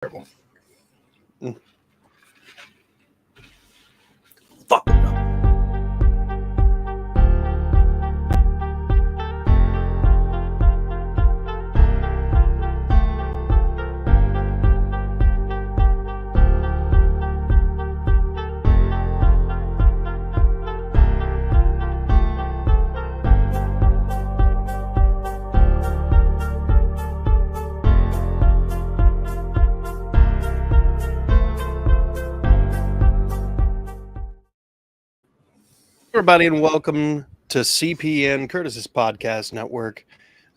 Terrible. Fuck. Everybody, and welcome to CPN Curtis's Podcast Network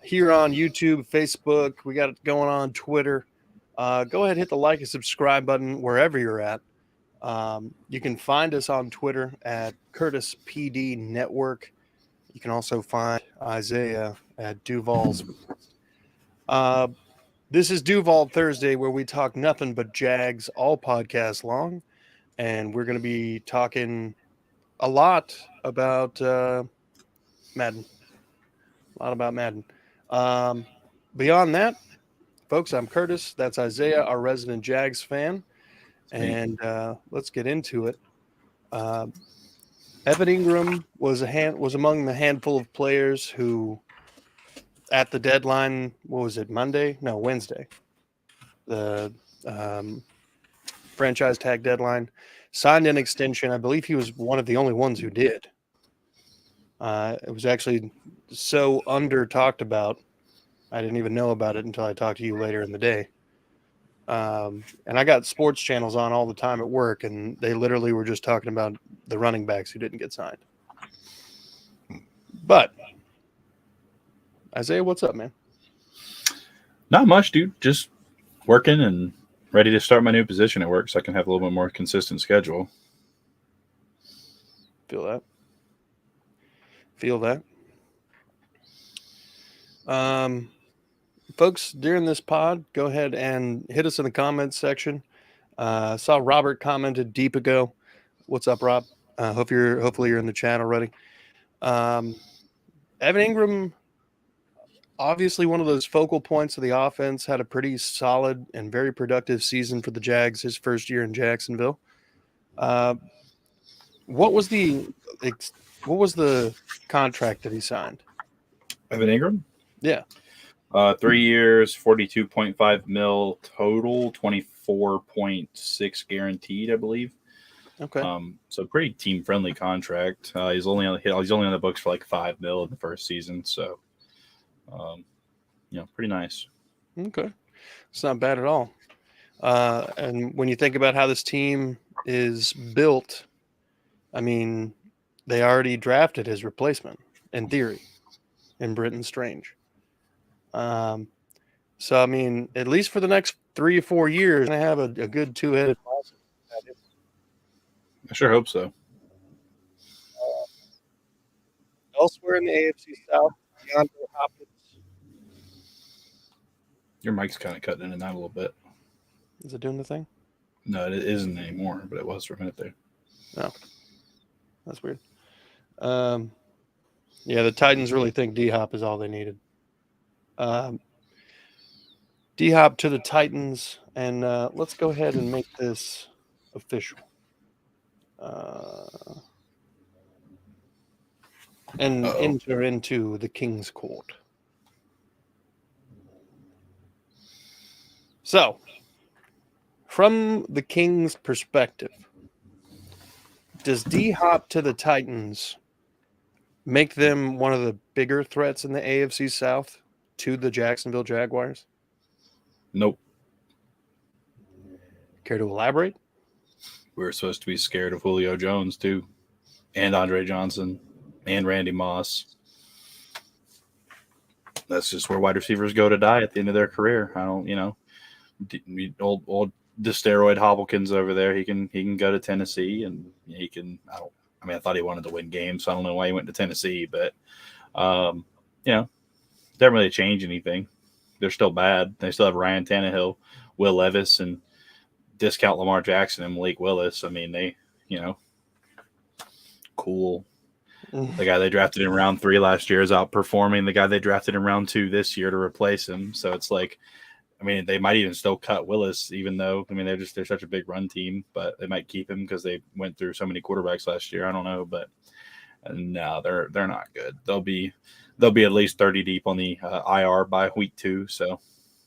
here on YouTube, Facebook. We got it going on Twitter. Go ahead, hit the like and subscribe button wherever you're at. You can find us on Twitter at Curtis PD Network. You can also find Isaiah at Duval's. This is Duval Thursday, where we talk nothing but Jags all podcast long, and we're going to be talking a lot about Madden. A lot about Madden. Beyond that, folks, I'm Curtis. That's Isaiah, our resident Jags fan. And let's get into it. Evan Ingram was among the handful of players who, at the deadline, what was it, Monday? No, Wednesday. The franchise tag deadline, signed an extension. I believe he was one of the only ones who did. It was actually so under talked about. I didn't even know about it until I talked to you later in the day. And I got sports channels on all the time at work, and they literally were just talking about the running backs who didn't get signed. But Isaiah, what's up, man? Not much, dude. Just working and ready to start my new position at work so I can have a little bit more consistent schedule. Feel that. Folks, during this pod, go ahead and hit us in the comments section. Saw Robert commented deep ago. What's up, Rob? Hopefully you're in the chat already. Evan Ingram, obviously one of those focal points of the offense, had a pretty solid and very productive season for the Jags his first year in Jacksonville. What was the contract that he signed? Evan Ingram? Yeah. 3 years, $42.5 million total, 24.6 guaranteed, I believe. Okay. So pretty team friendly contract. He's only on the books for like $5 million in the first season. So, pretty nice. Okay. It's not bad at all. And when you think about how this team is built, I mean, they already drafted his replacement in theory in Britton Strange. So, I mean, at least for the next 3 or 4 years, I have a good two-headed monster. I sure hope so. Elsewhere in the AFC South, DeAndre Hopkins. Your mic's kind of cutting in and out a little bit. Is it doing the thing? No, it isn't anymore, but it was for a minute there. Oh, that's weird. The Titans really think D-Hop is all they needed. D-Hop to the Titans, and let's go ahead and make this official. And enter into the King's Court. So, from the King's perspective, does D-Hop to the Titans make them one of the bigger threats in the AFC South to the Jacksonville Jaguars? Nope. Care to elaborate? We were supposed to be scared of Julio Jones, too, and Andre Johnson, and Randy Moss. That's just where wide receivers go to die at the end of their career. I don't, old the steroid Hopkins over there. He can go to Tennessee, and he can. I thought he wanted to win games, so I don't know why he went to Tennessee, but doesn't really change anything. They're still bad. They still have Ryan Tannehill, Will Levis, and discount Lamar Jackson and Malik Willis. I mean, they, cool. The guy they drafted in round 3 last year is outperforming the guy they drafted in round 2 this year to replace him. So it's like, I mean, they might even still cut Willis, even though they're such a big run team, but they might keep him because they went through so many quarterbacks last year. I don't know, but no, they're not good. They'll be at least 30 deep on the IR by week 2, so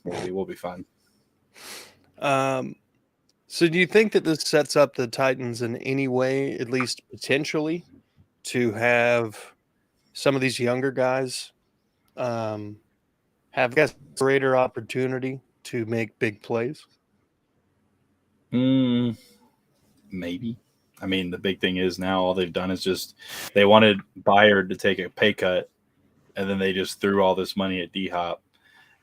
we'll be fine. So do you think that this sets up the Titans in any way, at least potentially, to have some of these younger guys have, I guess, greater opportunity to make big plays? Maybe. I mean, the big thing is now all they've done is just they wanted Byard to take a pay cut, and then they just threw all this money at D-Hop.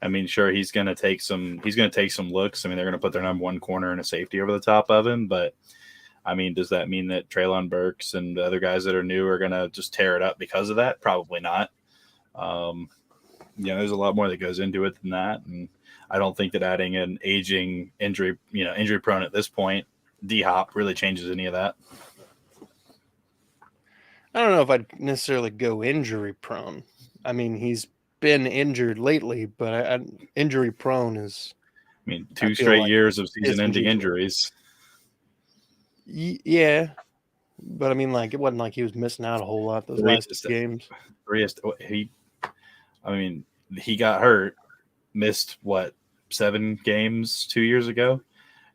I mean, sure, he's going to take some looks. I mean, they're going to put their number one corner and a safety over the top of him, but I mean, does that mean that Treylon Burks and the other guys that are new are going to just tear it up because of that? Probably not. There's a lot more that goes into it than that, and I don't think that adding an aging injury prone at this point, D-Hop really changes any of that. I don't know if I'd necessarily go injury prone. I mean, he's been injured lately, but injury prone is. I mean, 2 straight years of season-ending injuries. Yeah, but I mean, like, it wasn't like he was missing out a whole lot those last games. He got hurt, missed 7 games 2 years ago,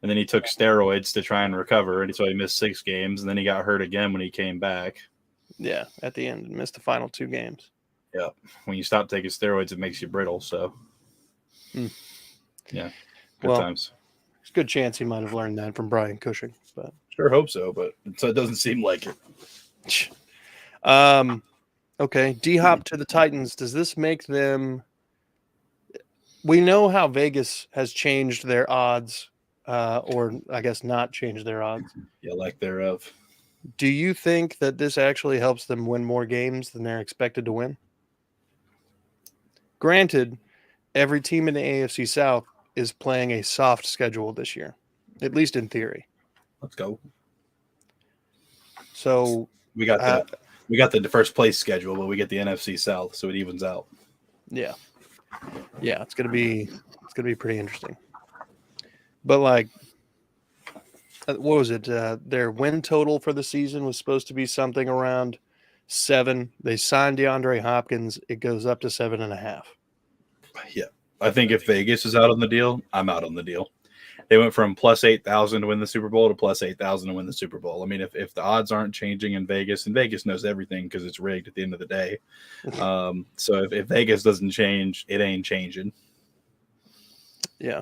and then he took steroids to try and recover, and so he missed 6 games, and then he got hurt again when he came back. Yeah, at the end, missed the final 2 games. Yeah, when you stop taking steroids, it makes you brittle. So, yeah, good times. There's a good chance he might have learned that from Brian Cushing, but sure hope so. But it doesn't seem like it. Okay, D-Hop to the Titans. Does this make them? We know how Vegas has changed their odds, or I guess not changed their odds. Yeah, lack thereof. Do you think that this actually helps them win more games than they're expected to win? Granted, every team in the AFC South is playing a soft schedule this year, at least in theory. Let's go. So we got the first place schedule, but we get the NFC South, so it evens out. Yeah, it's gonna be pretty interesting. But like, what was it? Their win total for the season was supposed to be something around 7. They signed DeAndre Hopkins. It goes up to 7.5. Yeah, I think if Vegas is out on the deal, I'm out on the deal. They went from plus 8,000 to win the Super Bowl to plus 8,000 to win the Super Bowl. I mean, if the odds aren't changing in Vegas, and Vegas knows everything because it's rigged at the end of the day. So if Vegas doesn't change, it ain't changing. Yeah.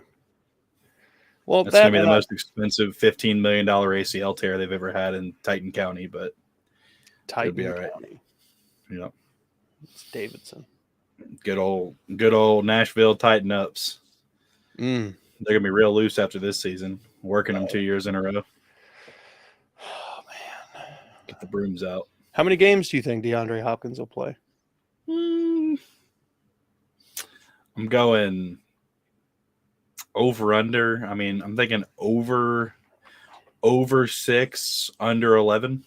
Well, that's going to be the most expensive $15 million ACL tear they've ever had in Titan County, but Titan County. Yeah. It's Davidson. Good old Nashville Titan ups. They're going to be real loose after this season, working them 2 years in a row. Oh, man. Get the brooms out. How many games do you think DeAndre Hopkins will play? I'm going over under. I mean, I'm thinking over 6, under 11.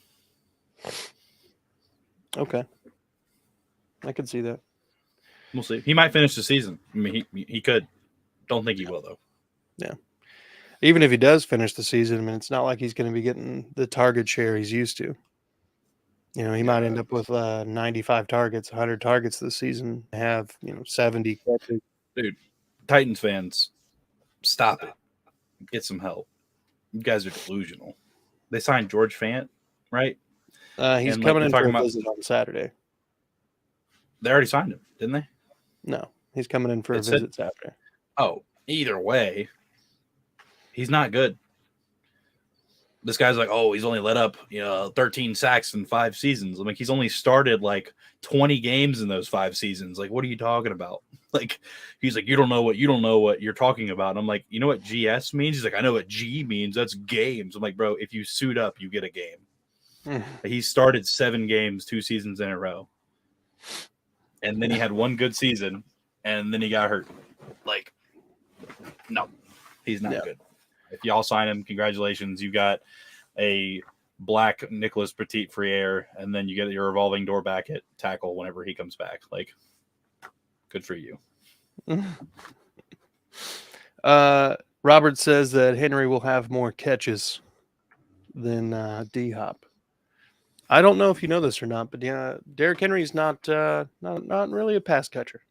Okay. I could see that. We'll see. He might finish the season. I mean, he could. Don't think he will, though. Yeah. Even if he does finish the season, I mean, it's not like he's going to be getting the target share he's used to. You know, he might end up with 95 targets, 100 targets this season, have, 70 catches. Dude, Titans fans, stop it. Get some help. You guys are delusional. They signed George Fant, right? He's coming in for a visit on Saturday. They already signed him, didn't they? No, he's coming in for a visit Saturday. Oh, either way, he's not good. This guy's like, he's only let up, 13 sacks in 5 seasons. I'm like, he's only started like 20 games in those 5 seasons. Like, what are you talking about? Like, he's like, you don't know what you're talking about. And I'm like, you know what GS means? He's like, I know what G means. That's games. I'm like, bro, if you suit up, you get a game. He started 7 games 2 seasons in a row. And then he had 1 good season, and then he got hurt. Like, no, he's not good. If y'all sign him, congratulations. You got a black Nicholas Petit-Frere, and then you get your revolving door back at tackle whenever he comes back. Like, good for you. Robert says that Henry will have more catches than D-Hop. I don't know if you know this or not, but yeah, Derrick Henry's not really a pass catcher.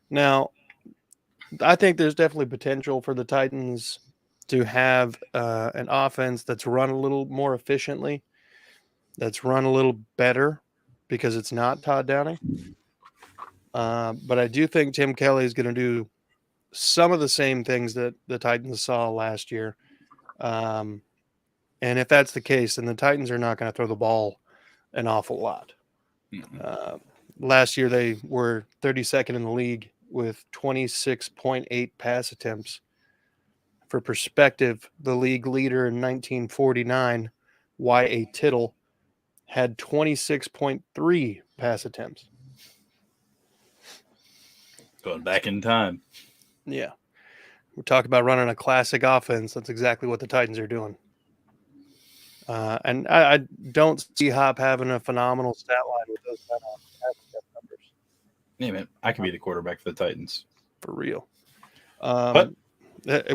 Now, I think there's definitely potential for the Titans to have an offense that's run a little more efficiently, that's run a little better because it's not Todd Downing. But I do think Tim Kelly is going to do some of the same things that the Titans saw last year. And if that's the case, then the Titans are not going to throw the ball an awful lot. Last year, they were 32nd in the league with 26.8 pass attempts. For perspective, the league leader in 1949, Y.A. Tittle, had 26.3 pass attempts. Going back in time. Yeah. We're talking about running a classic offense. That's exactly what the Titans are doing. And I don't see Hop having a phenomenal stat line with those kind of pass attempt numbers. Yeah, man, I could be the quarterback for the Titans. For real. But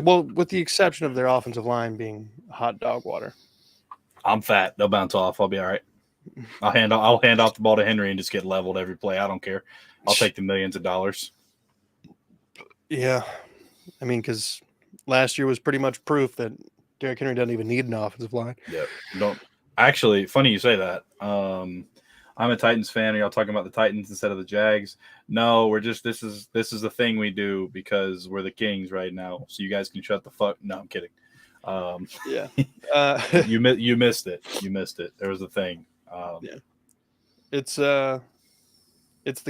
Well, with the exception of their offensive line being hot dog water. I'm fat. They'll bounce off. I'll be all right. I'll hand off the ball to Henry and just get leveled every play. I don't care. I'll take the millions of dollars. Yeah. I mean, because last year was pretty much proof that Derrick Henry doesn't even need an offensive line. Yeah. Don't actually. Funny you say that. I'm a Titans fan. Are y'all talking about the Titans instead of the Jags? No, we're just this is the thing we do because we're the Kings right now. So you guys can shut the fuck. No, I'm kidding. Yeah. You missed it. You missed it. There was a thing. Yeah. It's the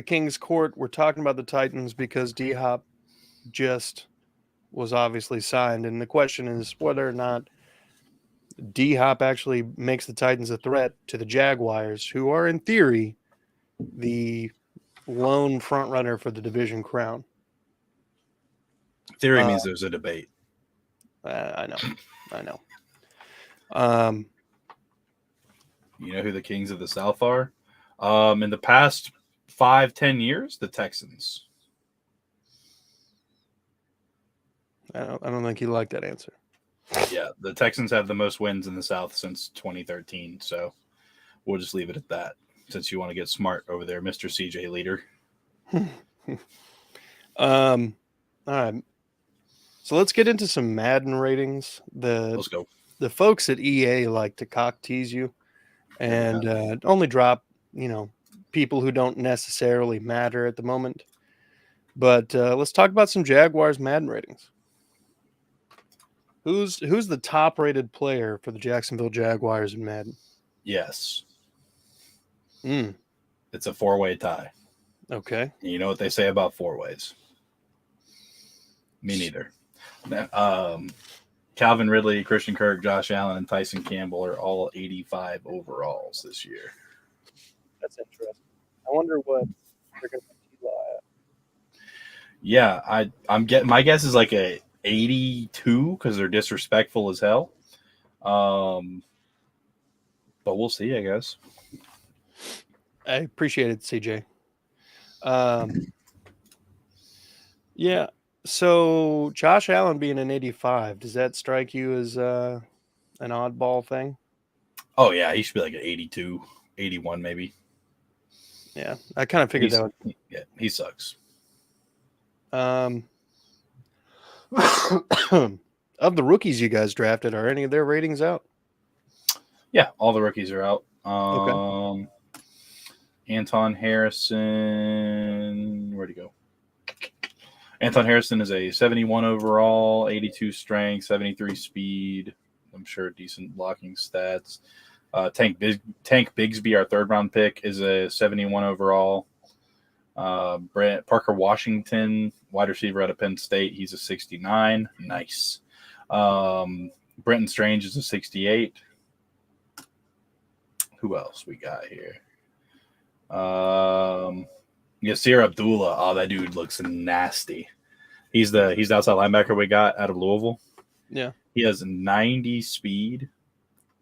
King's Court. We're talking about the Titans because D-Hop just was obviously signed, and the question is whether or not D-Hop actually makes the Titans a threat to the Jaguars, who are in theory the lone front runner for the division crown. Theory means there's a debate. I know. You know who the Kings of the South are? In the past 5-10 years, the Texans. I don't think you like that answer. Yeah, the Texans have the most wins in the South since 2013. So we'll just leave it at that. Since you want to get smart over there, Mr. CJ Leader. All right. So let's get into some Madden ratings. Let's go. The folks at EA like to cock tease you and only drop, people who don't necessarily matter at the moment. But let's talk about some Jaguars Madden ratings. Who's the top rated player for the Jacksonville Jaguars in Madden? Yes. Mm. It's a 4-way tie. Okay. And you know what they say about 4-ways? Me neither. Calvin Ridley, Christian Kirk, Josh Allen, and Tyson Campbell are all 85 overalls this year. That's interesting. I wonder what they're going to put Eli at. Yeah, I'm getting my guess is like a 82 because they're disrespectful as hell. But we'll see, I guess. I appreciate it, CJ. Yeah. So Josh Allen being an 85, does that strike you as an oddball thing? Oh, yeah, he should be like an 82, 81 maybe. Yeah, I kind of figured that. Yeah, he sucks. Of the rookies you guys drafted, are any of their ratings out? Yeah, all the rookies are out. Okay. Anton Harrison, where'd he go? Anton Harrison is a 71 overall, 82 strength, 73 speed. I'm sure decent blocking stats. Tank Bigsby, our third round pick, is a 71 overall. Parker Washington, wide receiver out of Penn State, he's a 69. Nice. Brenton Strange is a 68. Who else we got here? Yasir Abdullah. Oh, that dude looks nasty. He's the outside linebacker we got out of Louisville. Yeah. He has 90 speed,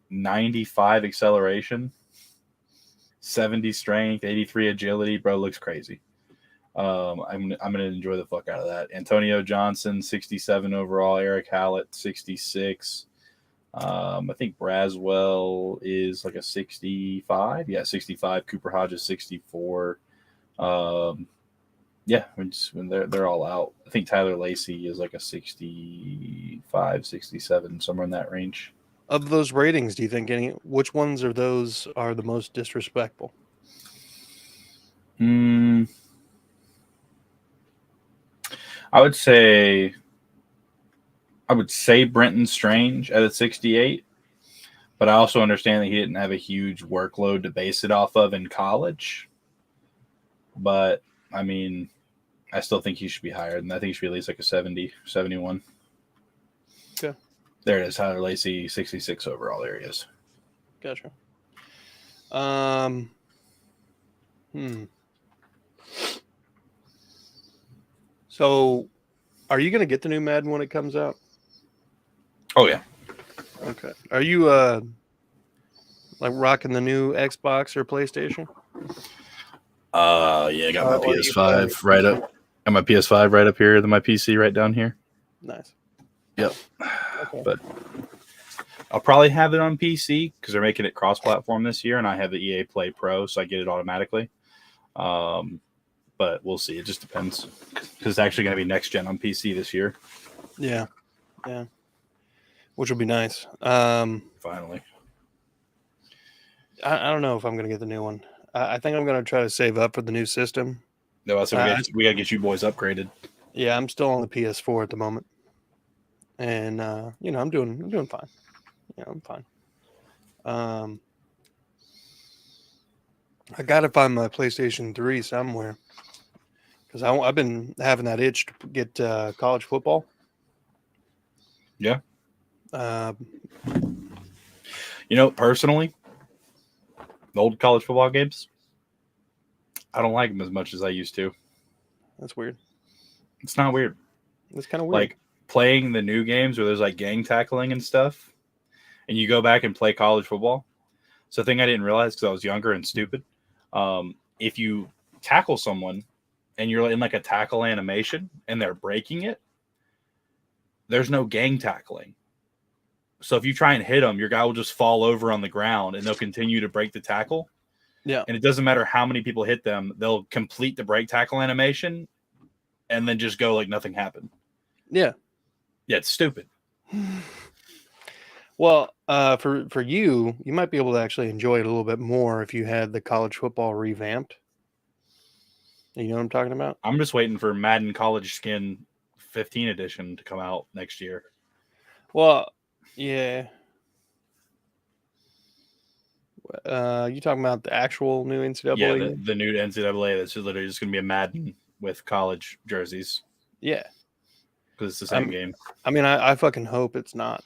95 acceleration, 70 strength, 83 agility. Bro looks crazy. I'm gonna enjoy the fuck out of that. Antonio Johnson, 67 overall. Eric Hallett, 66. I think Braswell is like a 65. Yeah, 65. Cooper Hodges, 64. Yeah, when they're all out. I think Tyler Lacey is like a 65, 67, somewhere in that range. Of those ratings, do you think which ones of those are the most disrespectful? I would say Brenton Strange at a 68, but I also understand that he didn't have a huge workload to base it off of in college. But I mean, I still think he should be higher than that. I think he should be at least like a 70, 71. Okay. There it is. Tyler Lacey, 66 overall. There he is. Gotcha. So, are you going to get the new Madden when it comes out? Oh, yeah. Okay. Are you like rocking the new Xbox or PlayStation? Yeah, I got my PS5 right up. Got my PS5 right up here, then my PC right down here. Nice. Yep. Okay. But I'll probably have it on PC because they're making it cross-platform this year, and I have the EA Play Pro, so I get it automatically. But we'll see. It just depends because it's actually going to be next gen on PC this year. Yeah, which will be nice. Finally. I don't know if I'm going to get the new one. I think I'm going to try to save up for the new system. No, so we got to get you boys upgraded. Yeah, I'm still on the PS4 at the moment, and I'm doing fine. Yeah, I'm fine. I got to find my PlayStation 3 somewhere because I've been having that itch to get college football. Yeah. Personally, the old college football games, I don't like them as much as I used to. That's weird. It's not weird. It's kind of weird. Like playing the new games where there's like gang tackling and stuff, and you go back and play college football. So the thing I didn't realize because I was younger and stupid, if you tackle someone and you're in like a tackle animation and they're breaking it, there's no gang tackling. So if you try and hit them, your guy will just fall over on the ground and they'll continue to break the tackle. Yeah. And it doesn't matter how many people hit them, they'll complete the break tackle animation and then just go like nothing happened. Yeah. Yeah, it's stupid. Well, for you might be able to actually enjoy it a little bit more if you had the college football revamped. You know what I'm talking about? I'm just waiting for Madden College Skin 15 edition to come out next year. Well, yeah. You talking about the actual new NCAA? Yeah, the new NCAA that's literally just going to be a Madden with college jerseys. Yeah. Because it's the same game. I mean, I fucking hope it's not.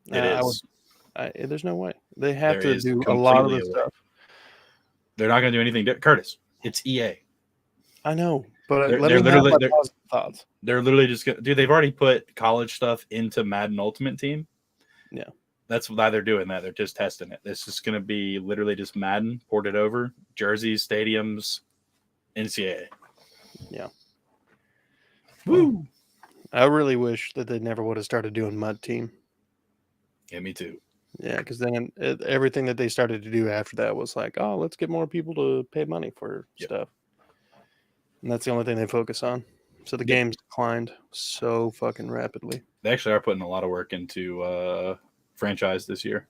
It is. There's no way. They have to do a lot of the stuff. They're not going to do anything. Curtis, it's EA. I know, but let me have my positive thoughts. They're literally just going to... Dude, they've already put college stuff into Madden Ultimate Team. Yeah. That's why they're doing that. They're just testing it. This is going to be literally just Madden ported over. Jerseys, stadiums, NCAA. Yeah. Woo! I really wish that they never would have started doing Mud Team. Yeah, me too. Yeah, because then everything that they started to do after that was like, oh, let's get more people to pay money for stuff. And that's the only thing they focus on. So the game's declined so fucking rapidly. They actually are putting a lot of work into franchise this year.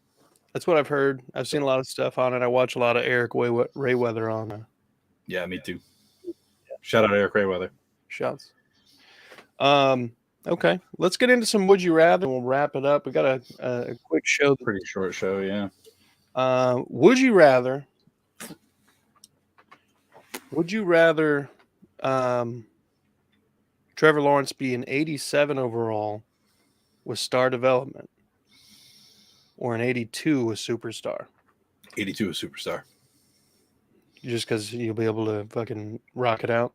That's what I've heard. I've seen a lot of stuff on it. I watch a lot of Eric Rayweather on it. Yeah, me too. Shout out Eric Rayweather. Shouts. Okay, let's get into some Would You Rather. We'll wrap it up. We got a quick show. Pretty short show, yeah. Would you rather Trevor Lawrence be an 87 overall with star development or an 82 with superstar? 82 with superstar. Just because you'll be able to fucking rock it out?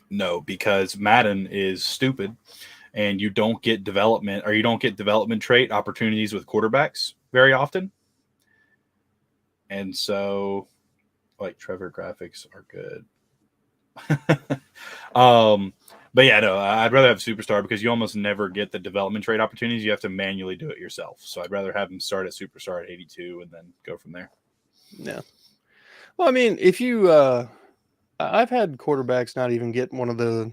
No, because Madden is stupid and you don't get development trait opportunities with quarterbacks very often. And so, like, Trevor graphics are good. But yeah, no, I'd rather have superstar because you almost never get the development trade opportunities. You have to manually do it yourself. So I'd rather have him start at superstar at 82 and then go from there. Yeah. Well, I mean, if you, I've had quarterbacks not even get one of the,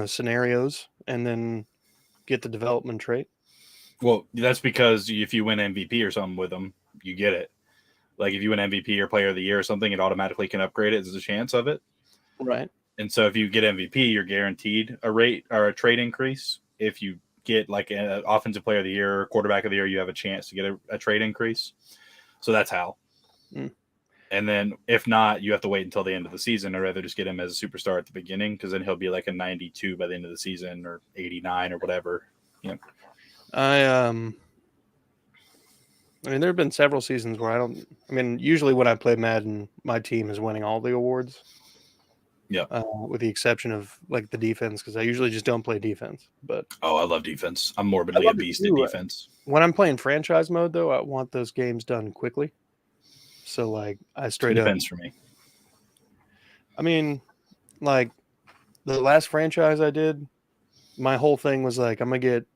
scenarios and then get the development trait. Well, that's because if you win MVP or something with them, you get it. Like if you win MVP or Player of the Year or something, it automatically can upgrade it. There's a chance of it. Right. And so if you get MVP, you're guaranteed a rate or a trade increase. If you get like an offensive player of the year or quarterback of the year, you have a chance to get a trade increase. So that's how. Mm. And then if not, you have to wait until the end of the season. I'd rather just get him as a superstar at the beginning because then he'll be like a 92 by the end of the season or 89 or whatever. I mean, there have been several seasons where usually when I play Madden, my team is winning all the awards. Yeah. With the exception of like the defense, because I usually just don't play defense. But I love defense. I'm morbidly a beast at defense. When I'm playing franchise mode, though, I want those games done quickly. So like I straight defense up. for me. I mean, like the last franchise I did, my whole thing was like I'm gonna get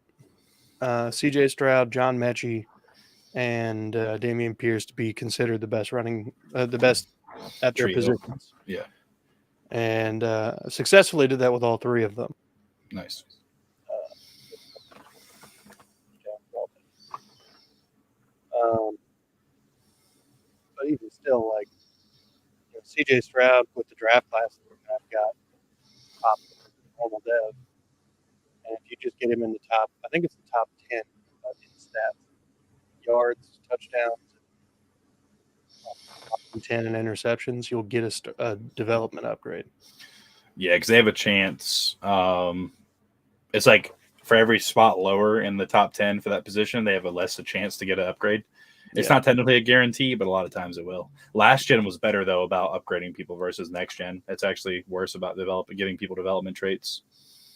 C.J. Stroud, John Mechie, and Damian Pierce to be considered the best at their positions. Yeah. And successfully did that with all three of them. Nice. But even still, like C.J. Stroud with the draft class that I've got top normal dev, and if you just get him in the top, I think it's the top 10 in stats, yards, touchdowns, 10 in interceptions, you'll get a development upgrade. Yeah, because they have a chance. It's like for every spot lower in the top 10 for that position, they have a chance to get an upgrade. It's not technically a guarantee, but a lot of times it will. Last gen was better, though, about upgrading people versus next gen. It's actually worse about giving people development traits.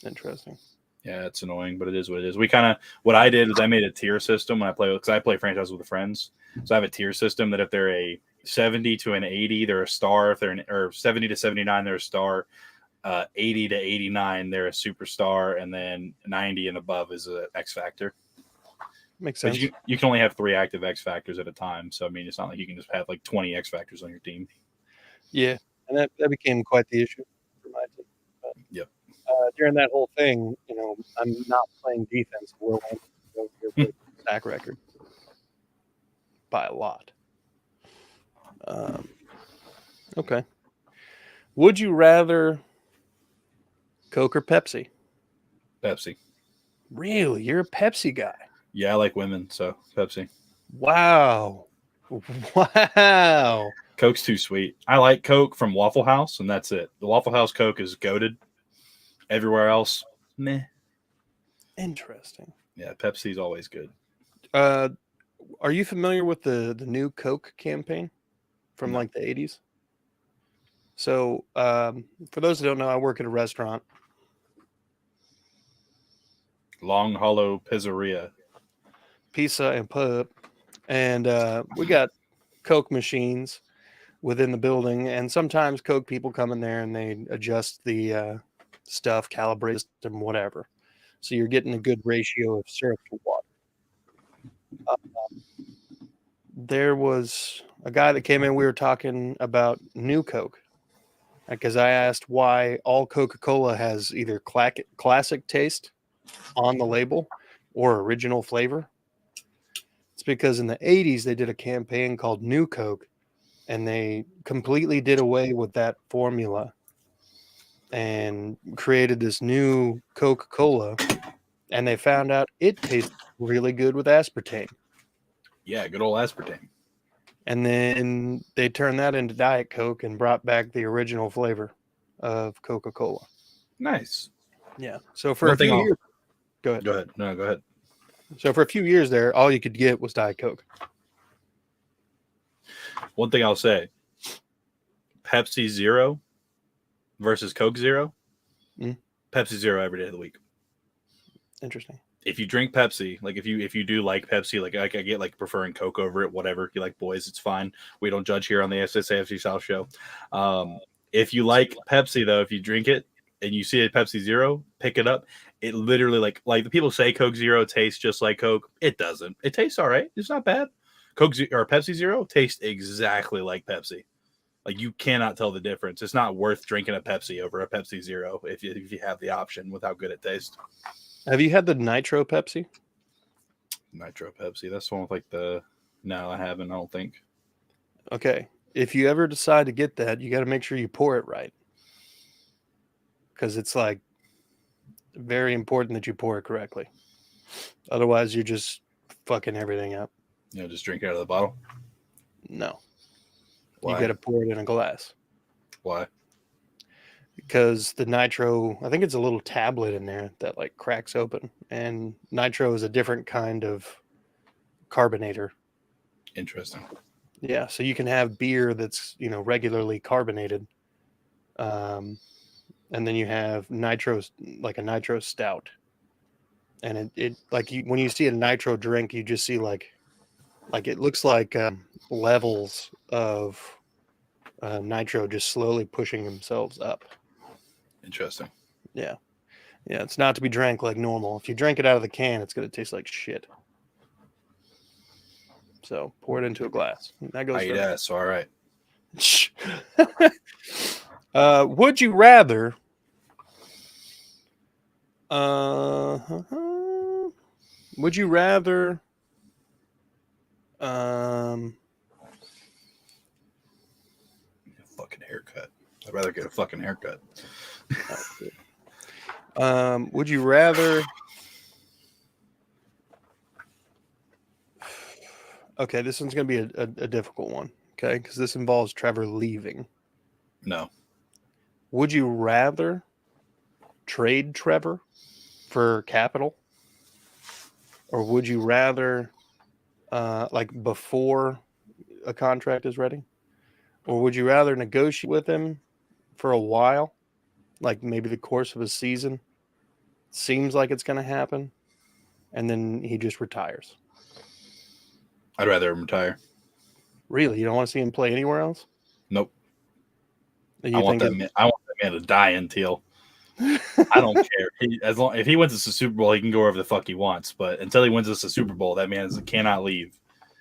Interesting. Yeah, it's annoying, but it is what it is. What I did is I made a tier system when because I play franchise with friends. So I have a tier system that if they're a 70 to an 80, they're a star. If they're or 70 to 79, they're a star. 80 to 89, they're a superstar, and then 90 and above is an X factor. Makes sense. But you can only have 3 active X factors at a time. So I mean, it's not like you can just have like 20 X factors on your team. Yeah, and that became quite the issue for my team. But, yep. During that whole thing, I'm not playing defense. We're going sack record by a lot. Okay. Would you rather Coke or Pepsi? Pepsi. Really? You're a Pepsi guy? Yeah, I like women, so Pepsi. Wow. Coke's too sweet. I like Coke from Waffle House, and that's it. The Waffle House Coke is goated. Everywhere else, meh. Interesting. Yeah, Pepsi's always good. Are you familiar with the new Coke campaign from like the 80s? So, for those who don't know, I work at a restaurant. Long Hollow Pizzeria. Pizza and pub. And we got Coke machines within the building. And sometimes Coke people come in there and they adjust the stuff, calibrate them, whatever. So you're getting a good ratio of syrup to water. There was a guy that came in. We were talking about new Coke. Because I asked why all Coca-Cola has either classic taste on the label or original flavor. It's because in the 80s, they did a campaign called New Coke, and they completely did away with that formula and created this new Coca-Cola, and they found out it tastes really good with aspartame. Yeah, good old aspartame. And then they turned that into Diet Coke and brought back the original flavor of Coca-Cola. Nice. Yeah. So for a few years, go ahead. Go ahead. No, go ahead. So for a few years there, all you could get was Diet Coke. One thing I'll say, Pepsi Zero versus Coke Zero. Pepsi Zero every day of the week. Interesting. If you drink Pepsi, like if you do like Pepsi, like I get like preferring Coke over it, whatever. If you like boys, it's fine. We don't judge here on the SSAFC South show. If you like Pepsi, though, if you drink it and you see a Pepsi Zero, pick it up. It literally, like the people say Coke Zero tastes just like Coke. It doesn't. It tastes all right. It's not bad. Or Pepsi Zero tastes exactly like Pepsi. Like, you cannot tell the difference. It's not worth drinking a Pepsi over a Pepsi Zero if you have the option with how good it tastes. Have you had the Nitro Pepsi? Nitro Pepsi. That's the one with like the... No, I haven't. I don't think. Okay. If you ever decide to get that, you got to make sure you pour it right. Because it's like very important that you pour it correctly. Otherwise, you're just fucking everything up. Just drink it out of the bottle. No. Why? You got to pour it in a glass. Why? Because the nitro, I think it's a little tablet in there that like cracks open, and nitro is a different kind of carbonator. Interesting. Yeah, so you can have beer that's regularly carbonated, and then you have nitro, like a nitro stout, and it like when you see a nitro drink, you just see like it looks like levels of nitro just slowly pushing themselves up. Interesting. Yeah. It's not to be drank like normal. If you drink it out of the can, it's going to taste like shit. So pour it into a glass. That goes. I eat ass. All right. Would you rather? Would you rather? Fucking haircut. I'd rather get a fucking haircut. Would you rather? Okay, this one's going to be a difficult one. Okay, because this involves Trevor leaving. No. Would you rather trade Trevor for capital, or would you rather, like before a contract is ready, or would you rather negotiate with him for a while, like maybe the course of a season? Seems like it's going to happen, and then he just retires. I'd rather him retire. Really, you don't want to see him play anywhere else? Nope. I want that man to die in Teal. I don't care. If he wins us a Super Bowl, he can go wherever the fuck he wants. But until he wins us a Super Bowl, that man cannot leave.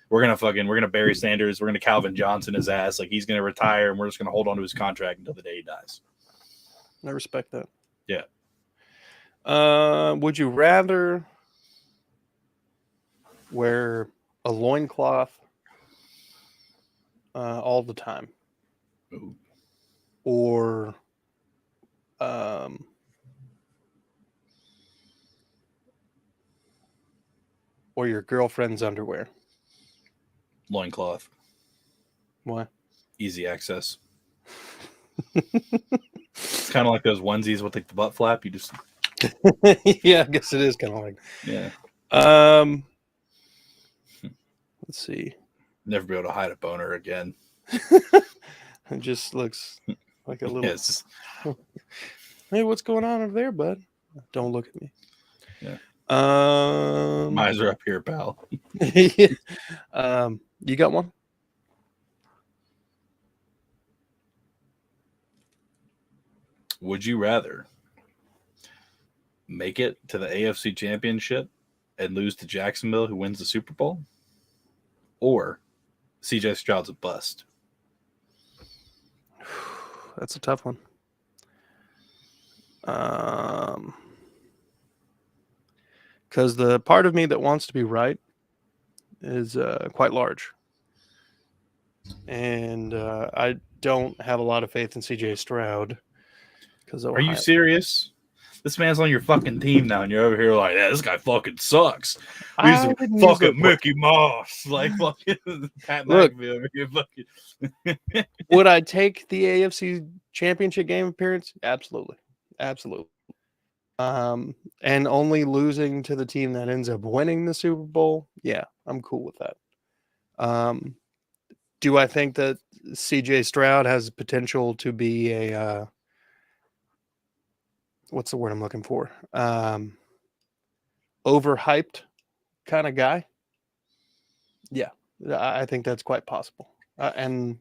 We're gonna Barry Sanders. We're gonna Calvin Johnson his ass. Like, he's gonna retire, and we're just gonna hold on to his contract until the day he dies. I respect that. Yeah. Would you rather wear a loincloth all the time? Ooh. Or your girlfriend's underwear? Loincloth. Why? Easy access. It's kind of like those onesies with like the butt flap. You just... Yeah, I guess it is kind of like... Yeah. Let's see. Never be able to hide a boner again. It just looks like a little... Yes. Hey, what's going on over there, bud? Don't look at me. Yeah. My eyes are up here, pal. You got one? Would you rather make it to the AFC Championship and lose to Jacksonville, who wins the Super Bowl, or CJ Stroud's a bust? That's a tough one. Because the part of me that wants to be right is quite large. And I don't have a lot of faith in CJ Stroud. Are you serious? This man's on your fucking team now, and you're over here like, yeah, this guy fucking sucks. He's a fucking Mickey Mouse. Like, fucking Pat McAfee. Would I take the AFC Championship game appearance? Absolutely. Absolutely. And only losing to the team that ends up winning the Super Bowl, yeah, I'm cool with that. Do I think that CJ Stroud has potential to be a what's the word I'm looking for? Overhyped kind of guy? Yeah, I think that's quite possible. And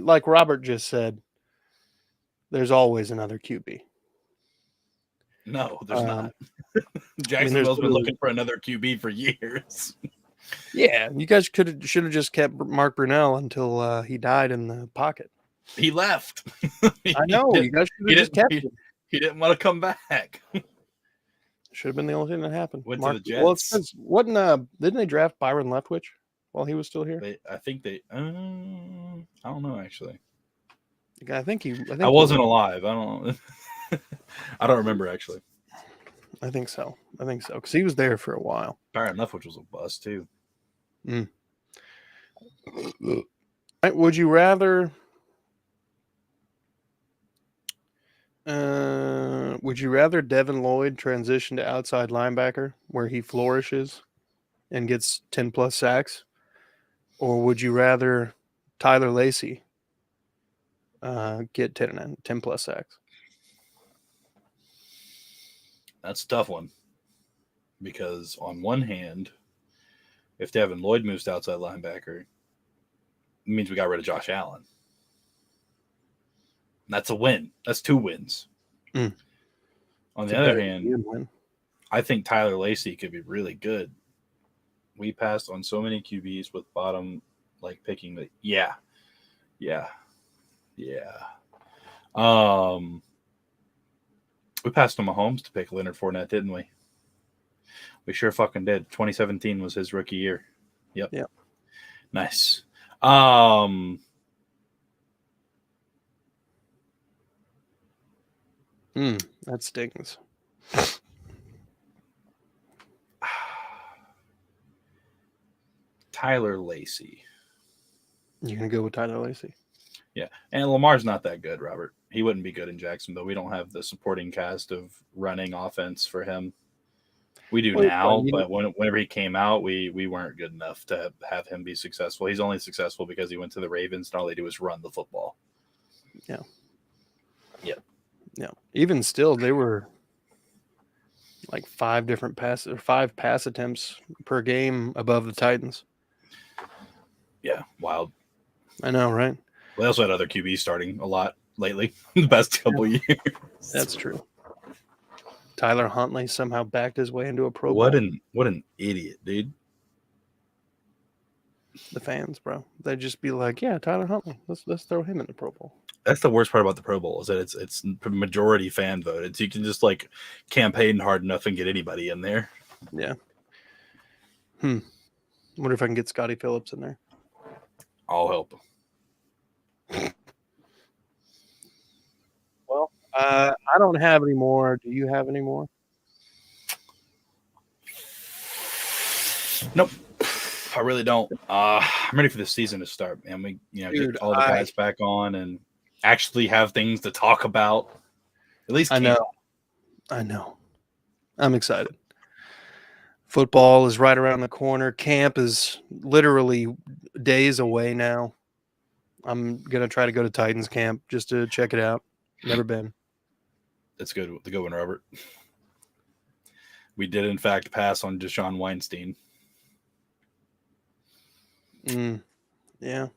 like Robert just said, there's always another QB. No, there's not. there's Jacksonville's been literally- looking for another QB for years. Yeah, you guys should have just kept Mark Brunell until he died in the pocket. He left. I know. You guys should have just kept him. He didn't want to come back. Should have been the only thing that happened. Went to the Jets. Well, it's 'cause didn't they draft Byron Leftwich while he was still here? I think they. I don't know actually. I think I wasn't alive. I don't know. I don't remember actually. I think so because he was there for a while. Byron Leftwich was a bust too. Would you rather? Would you rather Devin Lloyd transition to outside linebacker where he flourishes and gets 10 plus sacks, or would you rather Tyler Lacey get 10 plus sacks? That's a tough one because on one hand, if Devin Lloyd moves to outside linebacker, it means we got rid of Josh Allen. That's a win. That's 2 wins. On the other hand, I think Tyler Lacey could be really good. We passed on so many QBs with bottom picking that. Yeah. We passed on Mahomes to pick Leonard Fournette, didn't we? We sure fucking did. 2017 was his rookie year. Yep. Nice. That stings. Tyler Lacey. You're gonna go with Tyler Lacey? Yeah, and Lamar's not that good, Robert. He wouldn't be good in Jacksonville. We don't have the supporting cast of running offense for him. We do now, but whenever he came out, we weren't good enough to have him be successful. He's only successful because he went to the Ravens, and all they do is run the football. Yeah. Yep. Yeah. Even still, they were like 5 pass attempts per game above the Titans. Yeah, wild. I know, right? They also had other QBs starting a lot lately, the past couple years. That's true. Tyler Huntley somehow backed his way into a Pro Bowl. What an idiot, dude. The fans, bro. They'd just be like, yeah, Tyler Huntley. Let's throw him in the Pro Bowl. That's the worst part about the Pro Bowl is that it's majority fan voted. So you can just campaign hard enough and get anybody in there. Yeah. Wonder if I can get Scotty Phillips in there. I'll help. Well, I don't have any more. Do you have any more? Nope. I really don't. I'm ready for the season to start, man. We get all the guys back on and actually have things to talk about. At least I know. I'm excited. Football is right around the corner. Camp is literally days away now. I'm gonna try to go to Titans camp just to check it out. Never been. That's good. The good one, Robert. We did in fact pass on Deshaun Weinstein. Yeah.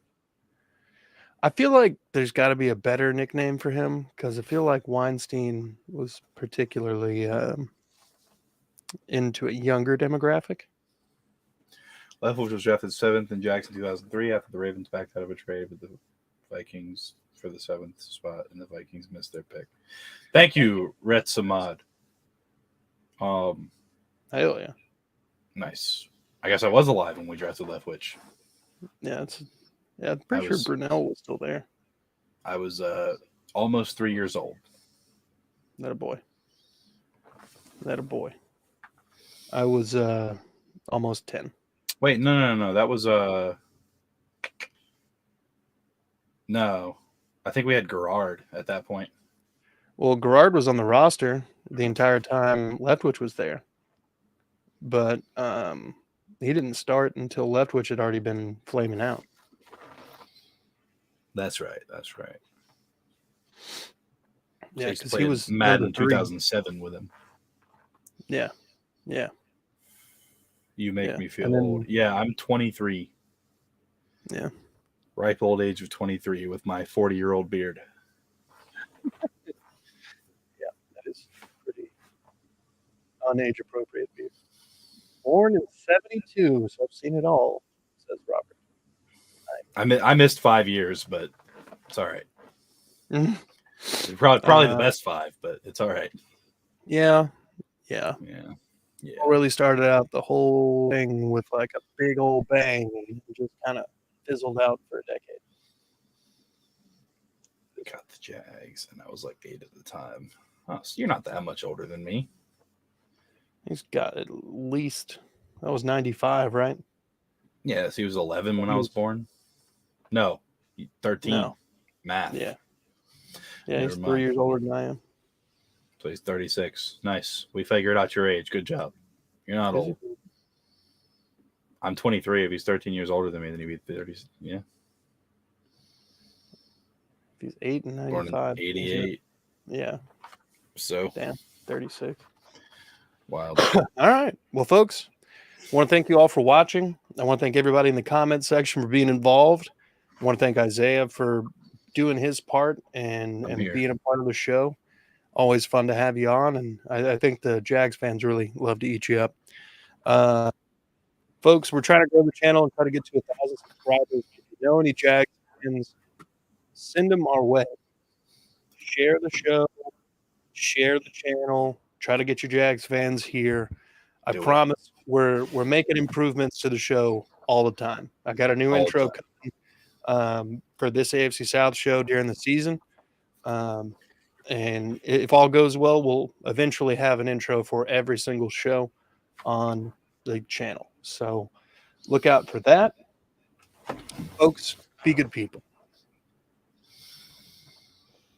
I feel like there's got to be a better nickname for him because I feel like Weinstein was particularly into a younger demographic. Leftwich was drafted 7th in Jackson 2003 after the Ravens backed out of a trade with the Vikings for the 7th spot, and the Vikings missed their pick. Thank you, Rhett Samad. Hell yeah. Nice. I guess I was alive when we drafted Leftwich. Yeah, I'm pretty sure Brunell was still there. I was almost 3 years old. That a boy. I was almost 10. Wait, no. That was no. I think we had Garrard at that point. Well, Garrard was on the roster the entire time Leftwich was there. But he didn't start until Leftwich had already been flaming out. That's right. Yeah, because he was Madden 2007 with him. Yeah. You make me feel old. Yeah, I'm 23. Yeah. Ripe old age of 23 with my 40-year-old beard. Yeah, that is pretty unage appropriate view. Born in 72, so I've seen it all, says Robert. I missed 5 years, but it's all right. Mhm. Probably the best 5, but it's all right. Yeah. Yeah. Really started out the whole thing with like a big old bang and just kind of fizzled out for a decade. Got the Jags, and I was like 8 at the time. Oh, so you're not that much older than me. He's got at least, that was 95, right? Yes, he was 11 when I was born. No, 13. No. Math. Yeah, Never he's mind. 3 years older than I am. So he's 36. Nice. We figured out your age. Good job. You're not old. I'm 23. If he's 13 years older than me, then he'd be 30. Yeah. If he's 8 and 95. Born in 88. Yeah. So. Damn, 36. Wild. All right. Well, folks, I want to thank you all for watching. I want to thank everybody in the comment section for being involved. I want to thank Isaiah for doing his part and being a part of the show. Always fun to have you on, and I think the Jags fans really love to eat you up. Folks, we're trying to grow the channel and try to get to 1,000 subscribers. If you know any Jags fans, send them our way. Share the show, share the channel, try to get your Jags fans here. I promise we're making improvements to the show all the time. I got a new intro coming for this AFC South show during the season. And if all goes well, we'll eventually have an intro for every single show on the channel. So look out for that. Folks, be good people.